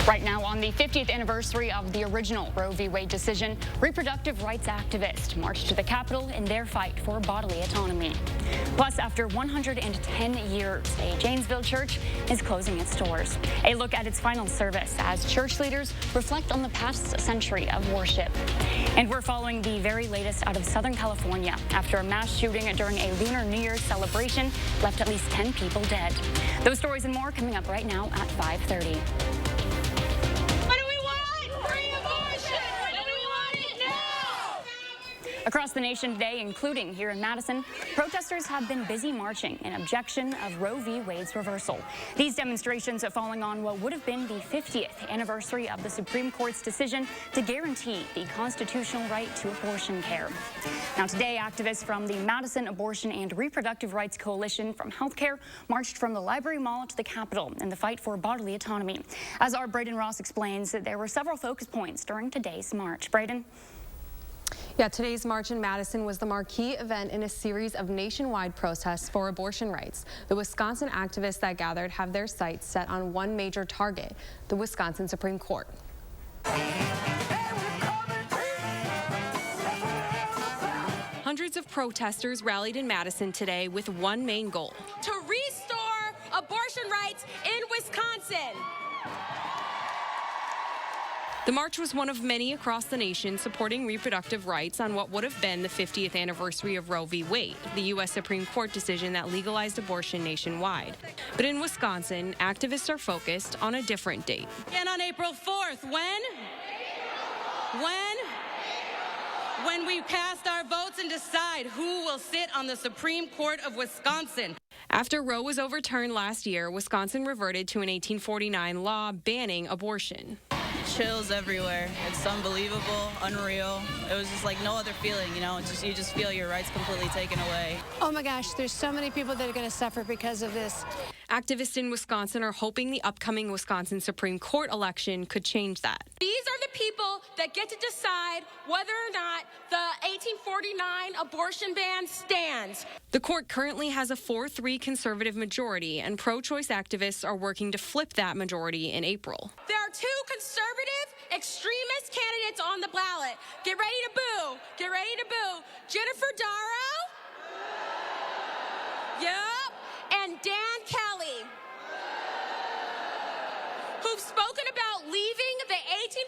Right now, on the 50th anniversary of the original Roe v. Wade decision, reproductive rights activists marched to the Capitol in their fight for bodily autonomy. Plus, after 110 years, a Janesville church is closing its doors. A look at its final service as church leaders reflect on the past century of worship. And we're following the very latest out of Southern California after a mass shooting during a Lunar New Year's celebration left at least 10 people dead. Those stories and more coming up right now at 5:30. Across the nation today, including here in Madison, protesters have been busy marching in objection of Roe v. Wade's reversal. These demonstrations are following on what would have been the 50th anniversary of the Supreme Court's decision to guarantee the constitutional right to abortion care. Now today, activists from the Madison Abortion and Reproductive Rights Coalition from Healthcare marched from the Library Mall to the Capitol in the fight for bodily autonomy. As our Braden Ross explains, there were several focus points during today's march. Braden? Yeah, today's march in Madison was the marquee event in a series of nationwide protests for abortion rights. The Wisconsin activists that gathered have their sights set on one major target, the Wisconsin Supreme Court. Hundreds of protesters rallied in Madison today with one main goal: to restore abortion rights in Wisconsin. The march was one of many across the nation supporting reproductive rights on what would have been the 50th anniversary of Roe v. Wade, the U.S. Supreme Court decision that legalized abortion nationwide. But in Wisconsin, activists are focused on a different date. And on April 4th, when we cast our votes and decide who will sit on the Supreme Court of Wisconsin. After Roe was overturned last year, Wisconsin reverted to an 1849 law banning abortion. Chills everywhere. It's unbelievable, unreal. It was just like no other feeling, you know. It's just, you just feel your rights completely taken away. Oh my gosh, there's so many people that are going to suffer because of this. Activists in Wisconsin are hoping the upcoming Wisconsin Supreme Court election could change that. These are the people that get to decide whether or not the 1849 abortion ban stands. The court currently has a 4-3 conservative majority, and pro-choice activists are working to flip that majority in April. There are two conservative extremist candidates on the ballot. Get ready to boo. Get ready to boo. Jennifer Darrow. Yep. And Dan Kelly, who've spoken about leaving the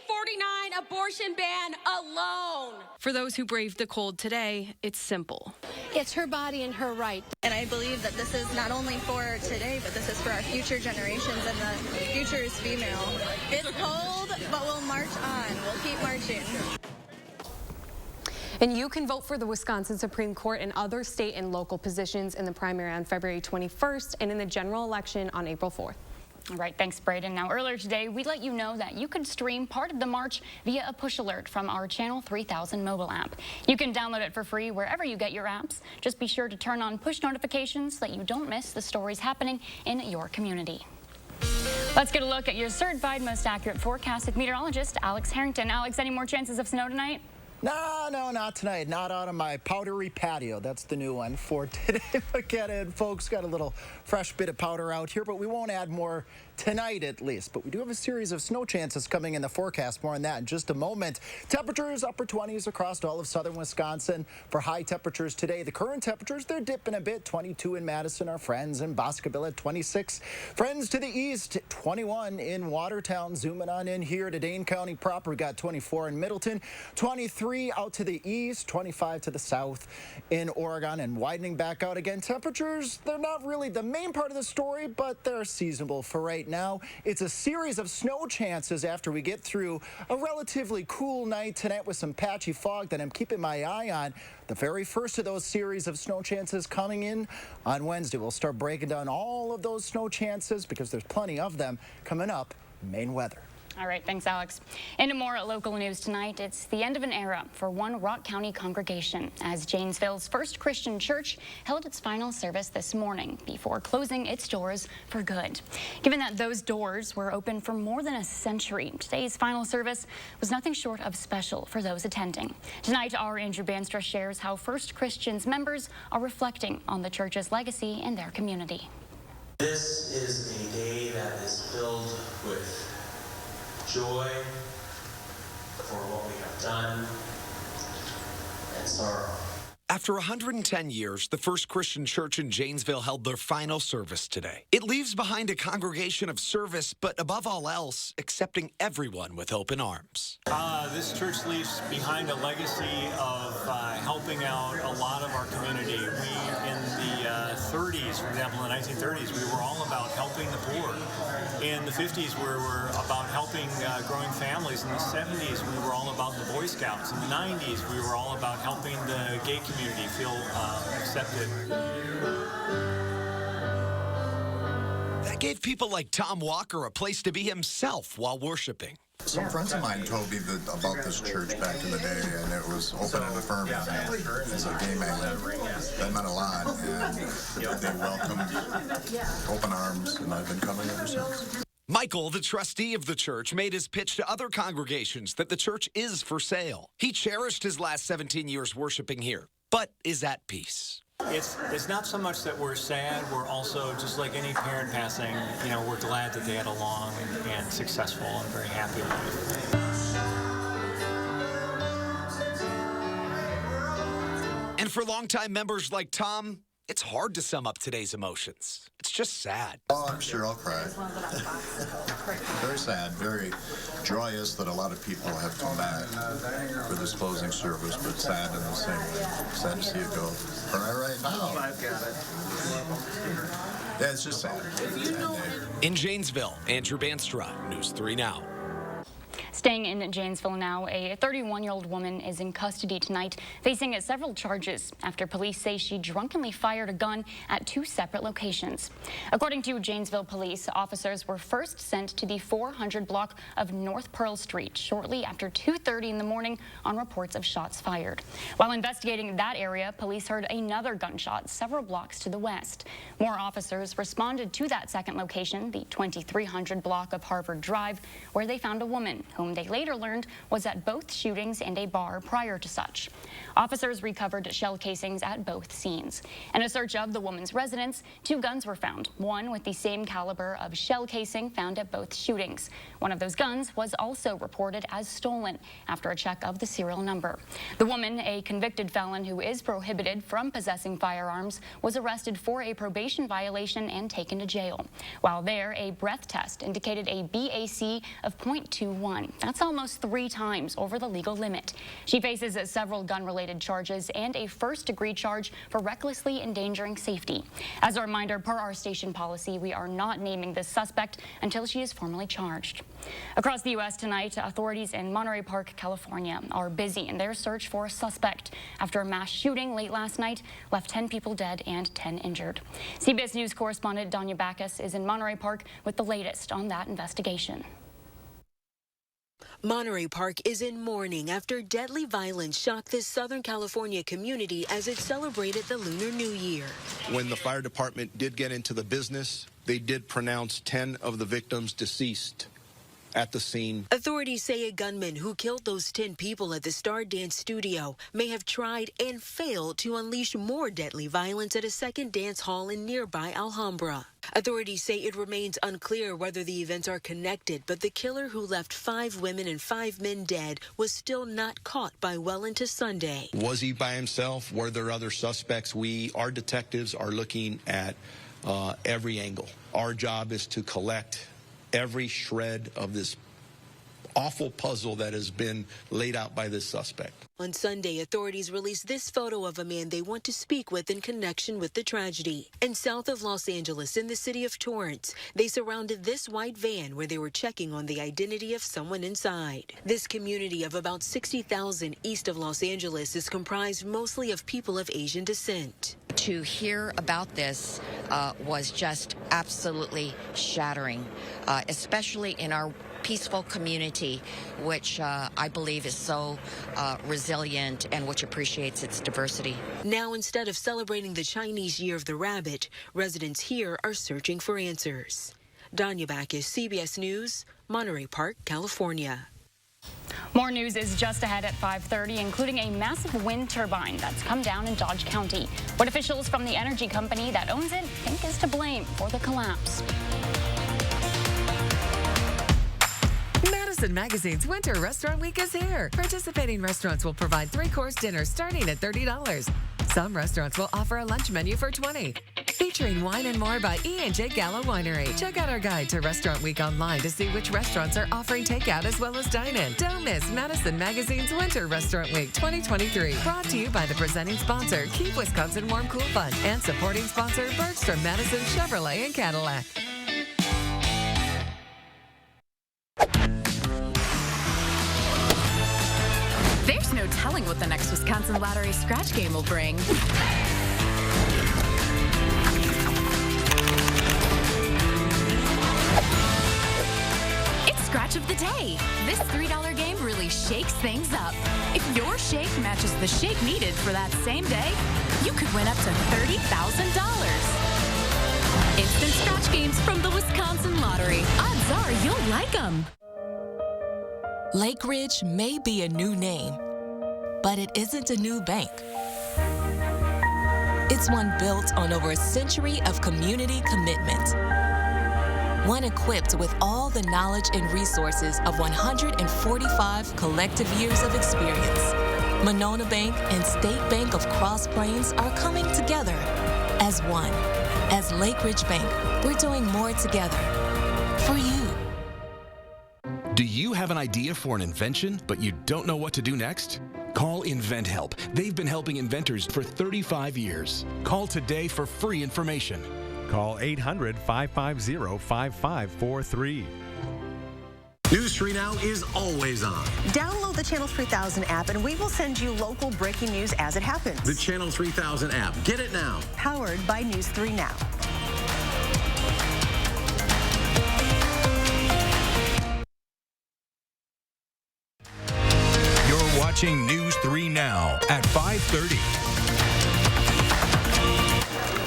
1849 abortion ban alone. For those who braved the cold today, it's simple. It's her body and her right. And I believe that this is not only for today, but this is for our future generations, and the future is female. It's cold, but we'll march on. We'll keep marching. And you can vote for the Wisconsin Supreme Court and other state and local positions in the primary on February 21st and in the general election on April 4th. All right, thanks, Braden. Now, earlier today, we let you know that you could stream part of the march via a push alert from our Channel 3000 mobile app. You can download it for free wherever you get your apps. Just be sure to turn on push notifications so that you don't miss the stories happening in your community. Let's get a look at your certified most accurate forecast with meteorologist Alex Harrington. Alex, any more chances of snow tonight? No, not tonight. Not out on my powdery patio. That's the new one for today. Look at it, folks. Got a little fresh bit of powder out here, but we won't add more tonight at least. But we do have a series of snow chances coming in the forecast. More on that in just a moment. Temperatures upper 20s across all of southern Wisconsin for high temperatures today. The current temperatures, they're dipping a bit. 22 in Madison, our friends in Boscoville at 26. Friends to the east, 21 in Watertown. Zooming on in here to Dane County proper, we got 24 in Middleton, 23 out to the east, 25 to the south in Oregon, and widening back out again. Temperatures, they're not really the main part of the story, but they're seasonable for right now. It's a series of snow chances after we get through a relatively cool night tonight with some patchy fog that I'm keeping my eye on. The very first of those series of snow chances coming in on Wednesday. We'll start breaking down all of those snow chances because there's plenty of them coming up. Maine weather. All right, thanks, Alex. Into more local news tonight. It's the end of an era for one Rock County congregation as Janesville's First Christian Church held its final service this morning before closing its doors for good. Given that those doors were open for more than a century, today's final service was nothing short of special for those attending. Tonight, our Andrew Banstra shares how First Christian's members are reflecting on the church's legacy in their community. This is a day that is filled with joy for what we have done, and sorrow. After 110 years, the First Christian Church in Janesville held their final service today. It leaves behind a congregation of service, but above all else, accepting everyone with open arms. This church leaves behind a legacy of helping out a lot of our community. We, in the 30s, for example, in the 1930s, we were all about helping the poor. In the 50s, we were about helping growing families. In the 70s, we were all about the Boy Scouts. In the 90s, we were all about helping the gay community feel accepted. That gave people like Tom Walker a place to be himself while worshiping. Some friends of mine told me about this church back in the day, and it was open and affirming. As a gay man, that meant a lot, and they welcomed open arms, and I've been coming ever since. Michael, the trustee of the church, made his pitch to other congregations that the church is for sale. He cherished his last 17 years worshiping here, but is at peace. It's not so much that we're sad, we're also, just like any parent passing, we're glad that they had a long and successful and very happy life. And for longtime members like Tom, it's hard to sum up today's emotions. It's just sad. Oh, I'm sure I'll cry. Very sad, very joyous that a lot of people have come back for this closing service, but sad in the same way. Sad to see it go. Right now. Yeah, it's just sad. In Janesville, Andrew Banstra, News 3 Now. Staying in Janesville now, a 31-year-old woman is in custody tonight, facing several charges after police say she drunkenly fired a gun at 2 separate locations. According to Janesville police, officers were first sent to the 400 block of North Pearl Street shortly after 2:30 in the morning on reports of shots fired. While investigating that area, police heard another gunshot several blocks to the west. More officers responded to that second location, the 2300 block of Harvard Drive, where they found a woman whom they later learned was at both shootings and a bar prior to such. Officers recovered shell casings at both scenes. In a search of the woman's residence, 2 guns were found, one with the same caliber of shell casing found at both shootings. One of those guns was also reported as stolen after a check of the serial number. The woman, a convicted felon who is prohibited from possessing firearms, was arrested for a probation violation and taken to jail. While there, a breath test indicated a BAC of .21. That's almost 3 times over the legal limit. She faces several gun-related charges and a first-degree charge for recklessly endangering safety. As a reminder, per our station policy, we are not naming this suspect until she is formally charged. Across the U.S. tonight, authorities in Monterey Park, California, are busy in their search for a suspect after a mass shooting late last night left 10 people dead and 10 injured. CBS News correspondent Danya Backus is in Monterey Park with the latest on that investigation. Monterey Park is in mourning after deadly violence shocked this Southern California community as it celebrated the Lunar New Year. When the fire department did get into the business, they did pronounce 10 of the victims deceased at the scene. Authorities say a gunman who killed those 10 people at the Star Dance studio may have tried and failed to unleash more deadly violence at a second dance hall in nearby Alhambra. Authorities say it remains unclear whether the events are connected, but the killer who left 5 women and 5 men dead was still not caught by well into Sunday. Was he by himself? Were there other suspects? Our detectives are looking at every angle. Our job is to collect every shred of this awful puzzle that has been laid out by this suspect. On Sunday, authorities released this photo of a man they want to speak with in connection with the tragedy. And south of Los Angeles, in the city of Torrance, they surrounded this white van where they were checking on the identity of someone inside. This community of about 60,000 east of Los Angeles is comprised mostly of people of Asian descent. To hear about this was just absolutely shattering, especially in our peaceful community, which I believe is so resilient and which appreciates its diversity. Now, instead of celebrating the Chinese Year of the Rabbit, residents here are searching for answers. Danya Backus, CBS News, Monterey Park, California. More news is just ahead at 5:30, including a massive wind turbine that's come down in Dodge County. What officials from the energy company that owns it think is to blame for the collapse. Madison Madison Magazine's Winter Restaurant Week is here. Participating restaurants will provide 3-course dinners starting at $30. Some restaurants will offer a lunch menu for $20. Featuring wine and more by E&J Gallo Winery. Check out our guide to Restaurant Week online to see which restaurants are offering takeout as well as dine-in. Don't miss Madison Magazine's Winter Restaurant Week 2023. Brought to you by the presenting sponsor, Keep Wisconsin Warm Cool Fund, and supporting sponsor, Bergstrom Madison Chevrolet and Cadillac. There's no telling what the next Wisconsin Lottery scratch game will bring. It's Scratch of the Day. This $3 game really shakes things up. If your shake matches the shake needed for that same day, you could win up to $30,000. Instant scratch games from the Wisconsin Lottery. Odds are you'll like them. Lake Ridge may be a new name, but it isn't a new bank. It's one built on over a century of community commitment. One equipped with all the knowledge and resources of 145 collective years of experience. Monona Bank and State Bank of Cross Plains are coming together as one. As Lake Ridge Bank, we're doing more together for you. Do you have an idea for an invention, but you don't know what to do next? Call InventHelp. They've been helping inventors for 35 years. Call today for free information. Call 800-550-5543. News 3 Now is always on. Download the Channel 3000 app and we will send you local breaking news as it happens. The Channel 3000 app. Get it now. Powered by News 3 Now. Watching News 3 Now at 5:30.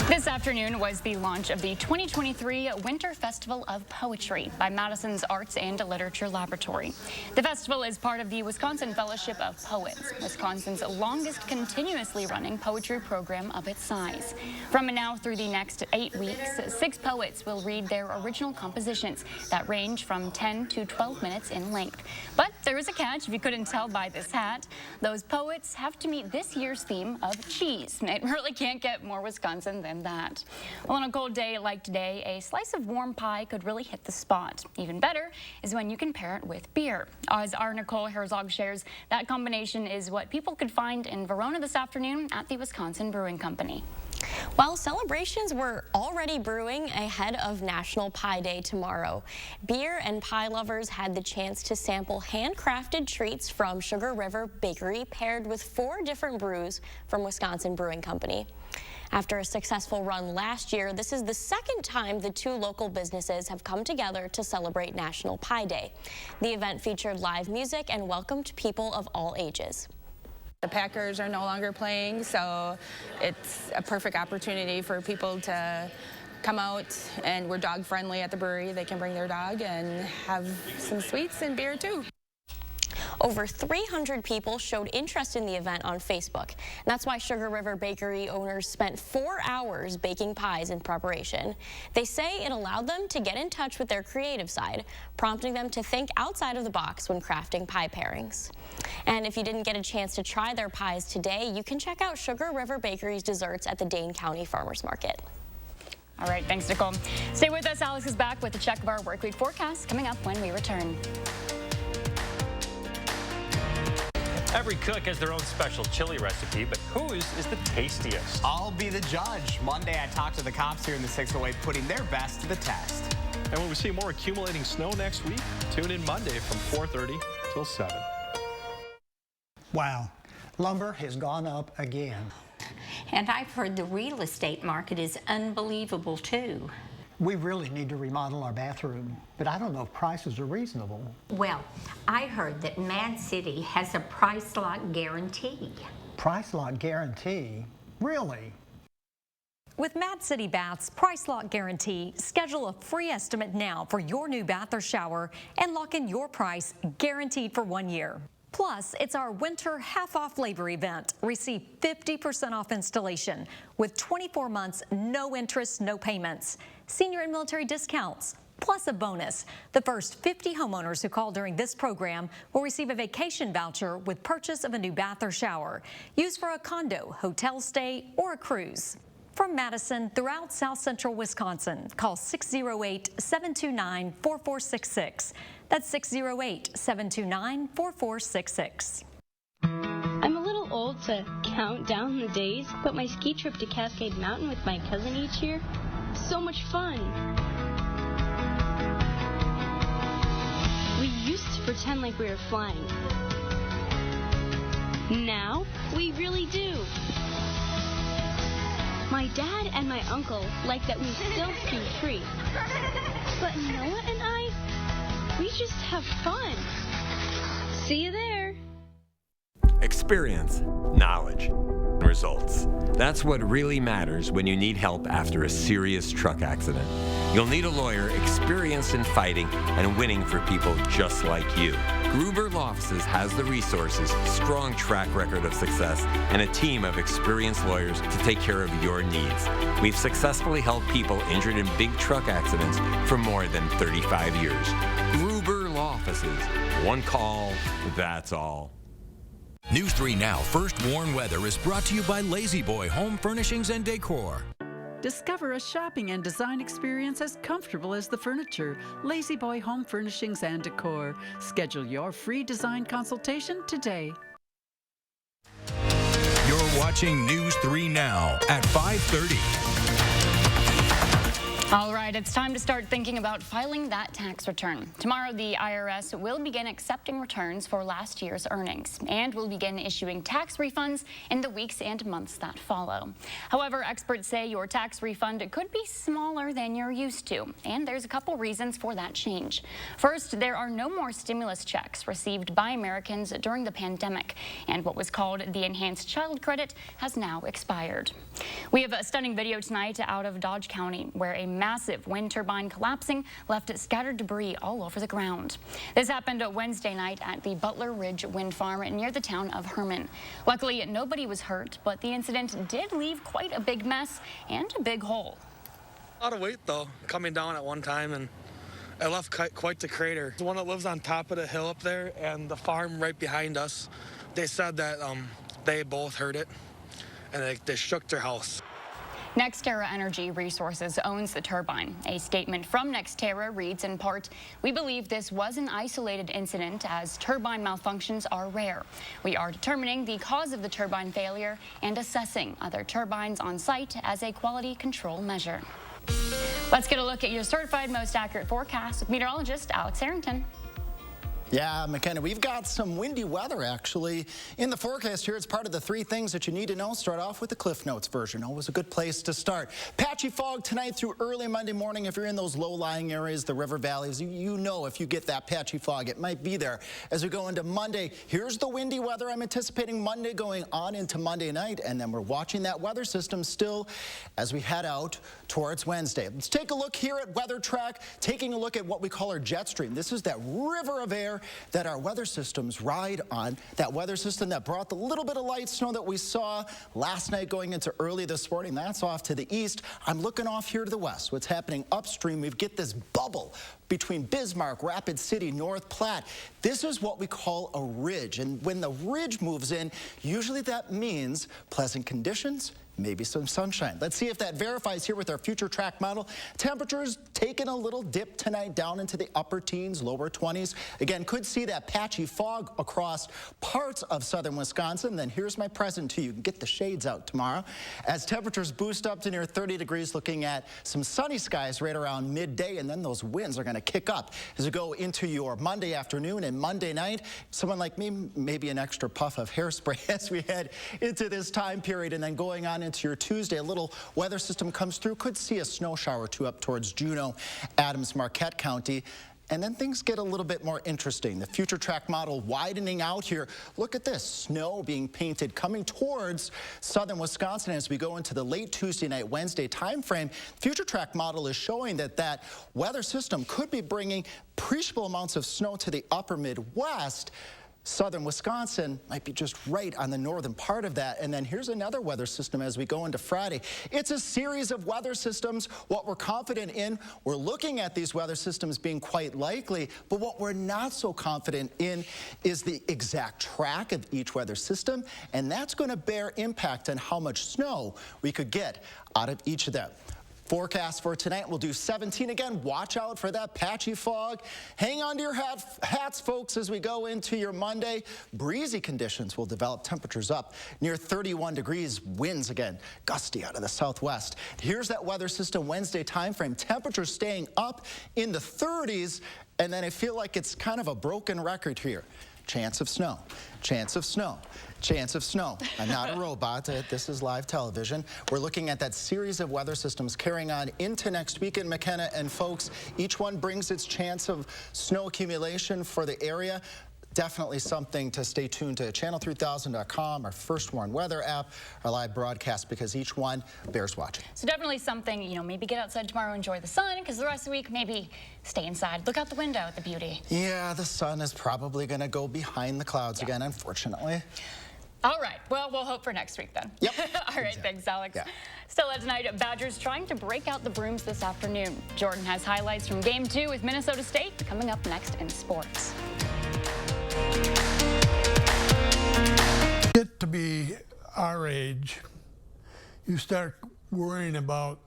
This afternoon was the launch of the 2023 Winter Festival of Poetry by Madison's Arts and Literature Laboratory. The festival is part of the Wisconsin Fellowship of Poets, Wisconsin's longest continuously running poetry program of its size. From now through the next 8 weeks, 6 poets will read their original compositions that range from 10 to 12 minutes in length. But there is a catch, if you couldn't tell by this hat. Those poets have to meet this year's theme of cheese. It really can't get more Wisconsin than that. Well, on a cold day like today, a slice of warm pie could really hit the spot. Even better is when you can pair it with beer. As our Nicole Herzog shares, that combination is what people could find in Verona this afternoon at the Wisconsin Brewing Company. Well, celebrations were already brewing ahead of National Pie Day tomorrow. Beer and pie lovers had the chance to sample handcrafted treats from Sugar River Bakery paired with 4 different brews from Wisconsin Brewing Company. After a successful run last year, this is the second time the 2 local businesses have come together to celebrate National Pie Day. The event featured live music and welcomed people of all ages. The Packers are no longer playing, so it's a perfect opportunity for people to come out, and we're dog friendly at the brewery. They can bring their dog and have some sweets and beer too. Over 300 people showed interest in the event on Facebook. And that's why Sugar River Bakery owners spent 4 hours baking pies in preparation. They say it allowed them to get in touch with their creative side, prompting them to think outside of the box when crafting pie pairings. And if you didn't get a chance to try their pies today, you can check out Sugar River Bakery's desserts at the Dane County Farmers Market. All right, thanks, Nicole. Stay with us. Alex is back with a check of our workweek forecast coming up when we return. Every cook has their own special chili recipe, but whose is the tastiest? I'll be the judge. Monday, I talked to the cops here in the 608 putting their best to the test. And when we see more accumulating snow next week, tune in Monday from 4:30 till 7. Wow, lumber has gone up again. And I've heard the real estate market is unbelievable too. We really need to remodel our bathroom, but I don't know if prices are reasonable. Well, I heard that Mad City has a price lock guarantee. Price lock guarantee? Really? With Mad City Bath's Price Lock Guarantee, schedule a free estimate now for your new bath or shower and lock in your price guaranteed for 1 year. Plus, it's our winter half-off labor event. Receive 50% off installation with 24 months, no interest, no payments. Senior and military discounts, plus a bonus. The first 50 homeowners who call during this program will receive a vacation voucher with purchase of a new bath or shower, used for a condo, hotel stay, or a cruise. From Madison throughout South Central Wisconsin, call 608-729-4466. That's 608-729-4466. I'm a little old to count down the days, but my ski trip to Cascade Mountain with my cousin each year, so much fun. We used to pretend like we were flying. Now, we really do. My dad and my uncle like that we still ski free. But Noah and I, we just have fun. See you there. Experience, knowledge, results. That's what really matters when you need help after a serious truck accident. You'll need a lawyer experienced in fighting and winning for people just like you. Gruber Law Offices has the resources, strong track record of success, and a team of experienced lawyers to take care of your needs. We've successfully helped people injured in big truck accidents for more than 35 years. Gruber Law Offices. One call, that's all. News 3 Now First Warn Weather is brought to you by Lazy Boy Home Furnishings and Decor. Discover a shopping and design experience as comfortable as the furniture. Lazy Boy Home Furnishings and Decor. Schedule your free design consultation today. You're watching News 3 Now at 5:30. All right, it's time to start thinking about filing that tax return. Tomorrow, the IRS will begin accepting returns for last year's earnings and will begin issuing tax refunds in the weeks and months that follow. However, experts say your tax refund could be smaller than you're used to, and there's a couple reasons for that change. First, there are no more stimulus checks received by Americans during the pandemic, and what was called the Enhanced Child Credit has now expired. We have a stunning video tonight out of Dodge County, where a massive wind turbine collapsing left scattered debris all over the ground. This happened Wednesday night at the Butler Ridge Wind Farm near the town of Herman. Luckily, nobody was hurt, but the incident did leave quite a big mess and a big hole. A lot of weight, though, coming down at one time, and it left quite the crater. The one that lives on top of the hill up there and the farm right behind us, they said that they both heard it, and they shook their house. NextEra Energy Resources owns the turbine. A statement from NextEra reads in part, "We believe this was an isolated incident as turbine malfunctions are rare. We are determining the cause of the turbine failure and assessing other turbines on site as a quality control measure." Let's get a look at your certified most accurate forecast with meteorologist Alex Harrington. Yeah, McKenna, we've got some windy weather, actually, in the forecast here. It's part of the 3 things that you need to know. Start off with the Cliff Notes version. Always a good place to start. Patchy fog tonight through early Monday morning. If you're in those low-lying areas, the river valleys, you know if you get that patchy fog, it might be there. As we go into Monday, here's the windy weather. I'm anticipating Monday going on into Monday night, and then we're watching that weather system still as we head out towards Wednesday. Let's take a look here at Weather Track, taking a look at what we call our jet stream. This is that river of air that our weather systems ride on, that weather system that brought the little bit of light snow that we saw last night going into early this morning. That's off to the east. I'm looking off here to the west. What's happening upstream, we get this bubble between Bismarck, Rapid City, North Platte. This is what we call a ridge, and when the ridge moves in, usually that means pleasant conditions, maybe some sunshine. Let's see if that verifies here with our future track model. Temperatures taking a little dip tonight down into the upper teens, lower 20s. Again, could see that patchy fog across parts of southern Wisconsin. Then here's my present to you. You can get the shades out tomorrow. As temperatures boost up to near 30 degrees, looking at some sunny skies right around midday, and then those winds are going to kick up as we go into your Monday afternoon and Monday night. Someone like me, maybe an extra puff of hairspray as we head into this time period, and then going on into your Tuesday, a little weather system comes through. Could see a snow shower or 2 up towards Juneau, Adams, Marquette County. And then things get a little bit more interesting. The future track model widening out here. Look at this, snow being painted coming towards southern Wisconsin as we go into the late Tuesday night, Wednesday time frame. Future track model is showing that weather system could be bringing appreciable amounts of snow to the upper Midwest. Southern Wisconsin might be just right on the northern part of that. And then here's another weather system as we go into Friday. It's a series of weather systems. What we're confident in, we're looking at these weather systems being quite likely, but what we're not so confident in is the exact track of each weather system, and that's going to bear impact on how much snow we could get out of each of them. Forecast for tonight, we'll do 17 again. Watch out for that patchy fog. Hang on to your hats, folks, as we go into your Monday. Breezy conditions will develop, temperatures up near 31 degrees. Winds again, gusty out of the southwest. Here's that weather system Wednesday time frame. Temperatures staying up in the 30s, and then I feel like it's kind of a broken record here. Chance of snow, chance of snow, chance of snow. I'm not a robot. This is live television. We're looking at that series of weather systems carrying on into next weekend, McKenna and folks. Each one brings its chance of snow accumulation for the area. Definitely something to stay tuned to channel3000.com, our First Warn Weather app, our live broadcast, because each one bears watching. So definitely something, you know, maybe get outside tomorrow, enjoy the sun, because the rest of the week, maybe stay inside. Look out the window at the beauty. Yeah, the sun is probably going to go behind the clouds again, unfortunately. All right. Well, we'll hope for next week then. Yep. All right. Thanks, Alex. Yeah. Still at tonight, Badgers trying to break out the brooms this afternoon. Jordan has highlights from Game 2 with Minnesota State coming up next in sports. Get to be our age, you start worrying about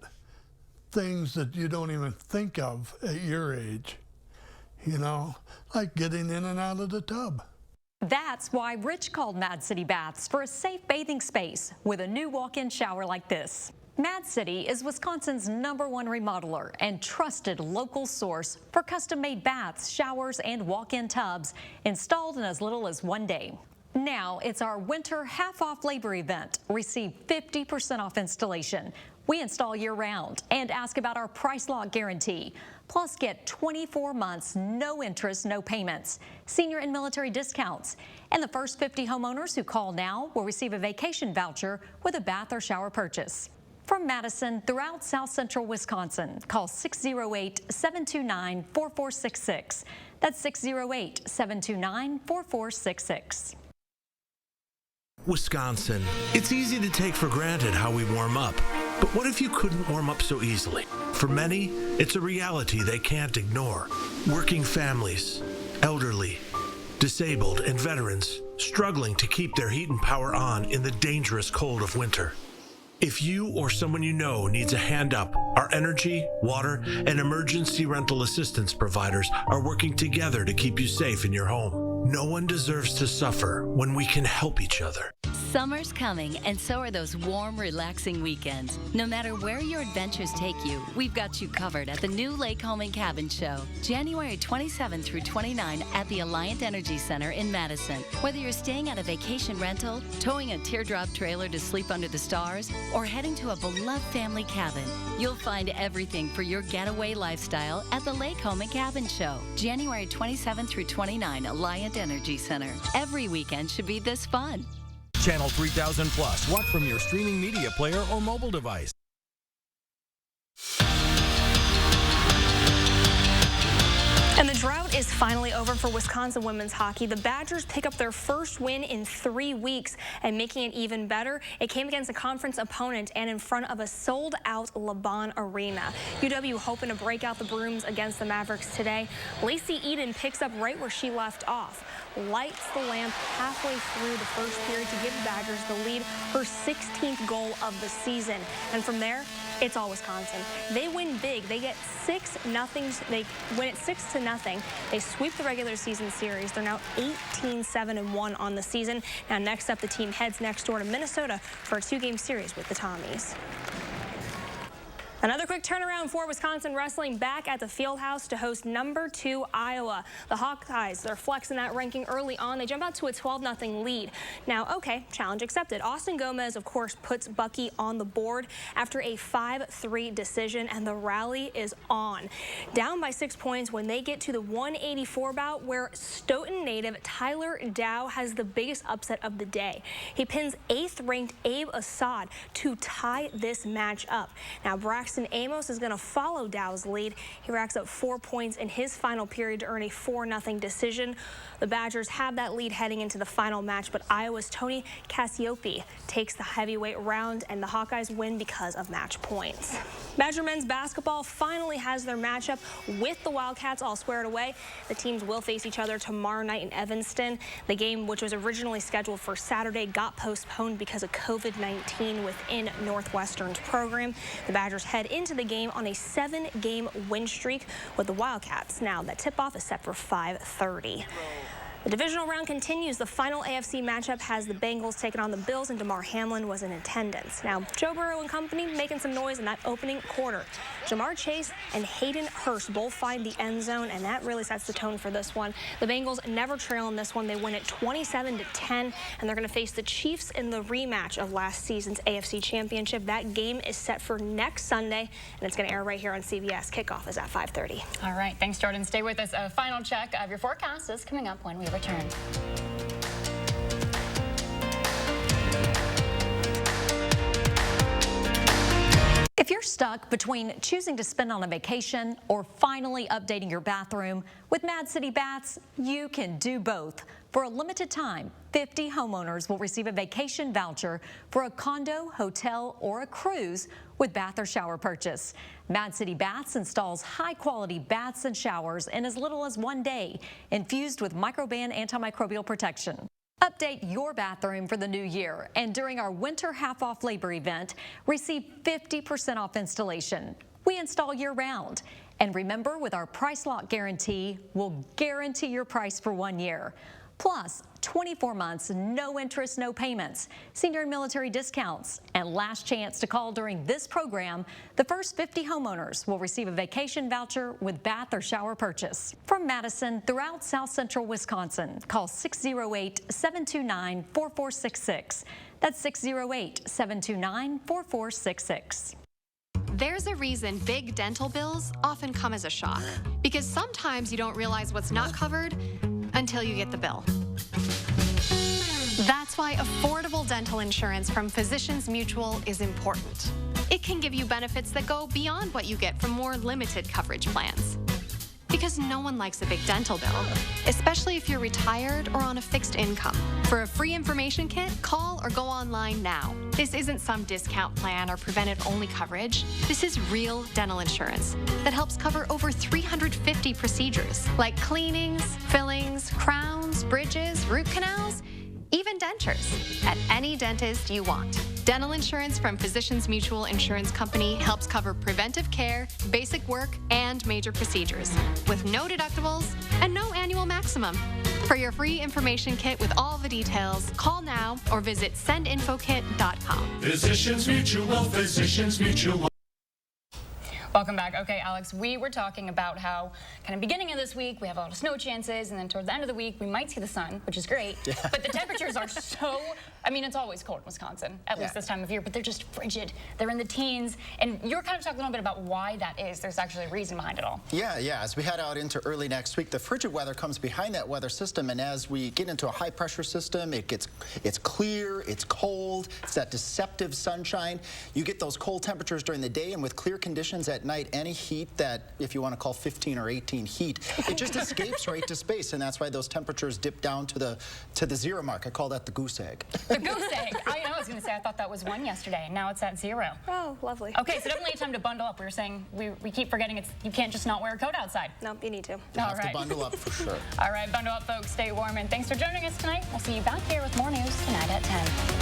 things that you don't even think of at your age, you know, like getting in and out of the tub. That's why Rich called Mad City Baths for a safe bathing space with a new walk-in shower like this. Mad City is Wisconsin's #1 remodeler and trusted local source for custom-made baths, showers, and walk-in tubs installed in as little as 1 day. Now it's our winter half-off labor event. Receive 50% off installation. We install year-round and ask about our price lock guarantee. Plus get 24 months, no interest, no payments, senior and military discounts. And the first 50 homeowners who call now will receive a vacation voucher with a bath or shower purchase. From Madison throughout South Central Wisconsin, call 608-729-4466. That's 608-729-4466. Wisconsin. It's easy to take for granted how we warm up. But what if you couldn't warm up so easily? For many, it's a reality they can't ignore. Working families, elderly, disabled, and veterans struggling to keep their heat and power on in the dangerous cold of winter. If you or someone you know needs a hand up, our energy, water, and emergency rental assistance providers are working together to keep you safe in your home. No one deserves to suffer when we can help each other. Summer's coming, and so are those warm, relaxing weekends. No matter where your adventures take you, we've got you covered at the new Lake Home and Cabin Show, January 27 through 29 at the Alliant Energy Center in Madison. Whether you're staying at a vacation rental, towing a teardrop trailer to sleep under the stars, or heading to a beloved family cabin, you'll find everything for your getaway lifestyle at the Lake Home and Cabin Show, January 27 through 29, Alliant Energy Center. Every weekend should be this fun. Channel 3000 Plus. Watch from your streaming media player or mobile device. And the drought is finally over for Wisconsin women's hockey. The Badgers pick up their first win in 3 weeks, and making it even better, it came against a conference opponent and in front of a sold-out LeBon Arena. UW hoping to break out the brooms against the Mavericks today. Lacey Eden picks up right where she left off. Lights the lamp halfway through the first period to give the Badgers the lead, her 16th goal of the season. And from there, it's all Wisconsin. They win big. They get 6-0. They win it 6-0. They sweep the regular season series. They're now 18-7-1 on the season. Now next up, the team heads next door to Minnesota for a 2-game series with the Tommies. Another quick turnaround for Wisconsin wrestling, back at the Fieldhouse to host #2 Iowa. The Hawkeyes, they're flexing that ranking early on. They jump out to a 12-0 lead. Now, okay, challenge accepted. Austin Gomez, of course, puts Bucky on the board after a 5-3 decision, and the rally is on. Down by 6 points when they get to the 184 bout, where Stoughton native Tyler Dow has the biggest upset of the day. He pins 8th-ranked Abe Assad to tie this match up. Now, Braxton Braxton Amos is going to follow Dow's lead. He racks up 4 points in his final period to earn a 4-0 decision. The Badgers have that lead heading into the final match, but Iowa's Tony Cassiope takes the heavyweight round, and the Hawkeyes win because of match points. Badger men's basketball finally has their matchup with the Wildcats all squared away. The teams will face each other tomorrow night in Evanston. The game, which was originally scheduled for Saturday, got postponed because of COVID-19 within Northwestern's program. The Badgers head into the game on a 7-game win streak with the Wildcats. Now, that tip-off is set for 5:30. The divisional round continues. The final AFC matchup has the Bengals taking on the Bills, and DeMar Hamlin was in attendance. Now, Joe Burrow and company making some noise in that opening quarter. Jamar Chase and Hayden Hurst both find the end zone, and that really sets the tone for this one. The Bengals never trail in this one. They win it 27-10, and they're going to face the Chiefs in the rematch of last season's AFC Championship. That game is set for next Sunday, and it's going to air right here on CBS. Kickoff is at 5:30. All right, thanks, Jordan. Stay with us. A final check of your forecast is coming up when we return. If you're stuck between choosing to spend on a vacation or finally updating your bathroom, with Mad City Baths, you can do both. For a limited time, 50 homeowners will receive a vacation voucher for a condo, hotel, or a cruise with bath or shower purchase. Mad City Baths installs high-quality baths and showers in as little as 1 day, infused with microban antimicrobial protection. Update your bathroom for the new year, and during our winter half-off labor event, receive 50% off installation. We install year-round. And remember, with our price lock guarantee, we'll guarantee your price for 1 year. Plus, 24 months, no interest, no payments, senior and military discounts, and last chance to call during this program. The first 50 homeowners will receive a vacation voucher with bath or shower purchase. From Madison throughout South Central Wisconsin, call 608-729-4466. That's 608-729-4466. There's a reason big dental bills often come as a shock, because sometimes you don't realize what's not covered until you get the bill. That's why affordable dental insurance from Physicians Mutual is important. It can give you benefits that go beyond what you get from more limited coverage plans. Because no one likes a big dental bill, especially if you're retired or on a fixed income. For a free information kit, call or go online now. This isn't some discount plan or preventive-only coverage. This is real dental insurance that helps cover over 350 procedures, like cleanings, fillings, crowns, bridges, root canals, even dentures, at any dentist you want. Dental insurance from Physicians Mutual Insurance Company helps cover preventive care, basic work, and major procedures, with no deductibles and no annual maximum. For your free information kit with all the details, call now or visit sendinfokit.com. Physicians Mutual, Physicians Mutual. Welcome back. Okay, Alex, we were talking about how kind of beginning of this week we have a lot of snow chances, and then towards the end of the week we might see the sun, which is great. Yeah. But the temperatures are so, I mean, it's always cold in Wisconsin, at least this time of year, but they're just frigid. They're in the teens, and you're kind of talking a little bit about why that is. There's actually a reason behind it all. Yeah. As we head out into early next week, the frigid weather comes behind that weather system, and as we get into a high pressure system, it's clear, it's cold, it's that deceptive sunshine. You get those cold temperatures during the day, and with clear conditions at night, any heat that, if you want to call 15 or 18 heat, it just escapes right to space, and that's why those temperatures dip down to the 0 mark. I call that the goose egg. The goose egg. I was going to say I thought that was 1 yesterday, and now it's at 0. Oh, lovely. Okay, so definitely a time to bundle up. We were saying we keep forgetting you can't just not wear a coat outside. No, you need to. You have to bundle up for sure. All right, bundle up, folks. Stay warm, and thanks for joining us tonight. We'll see you back here with more news tonight at 10.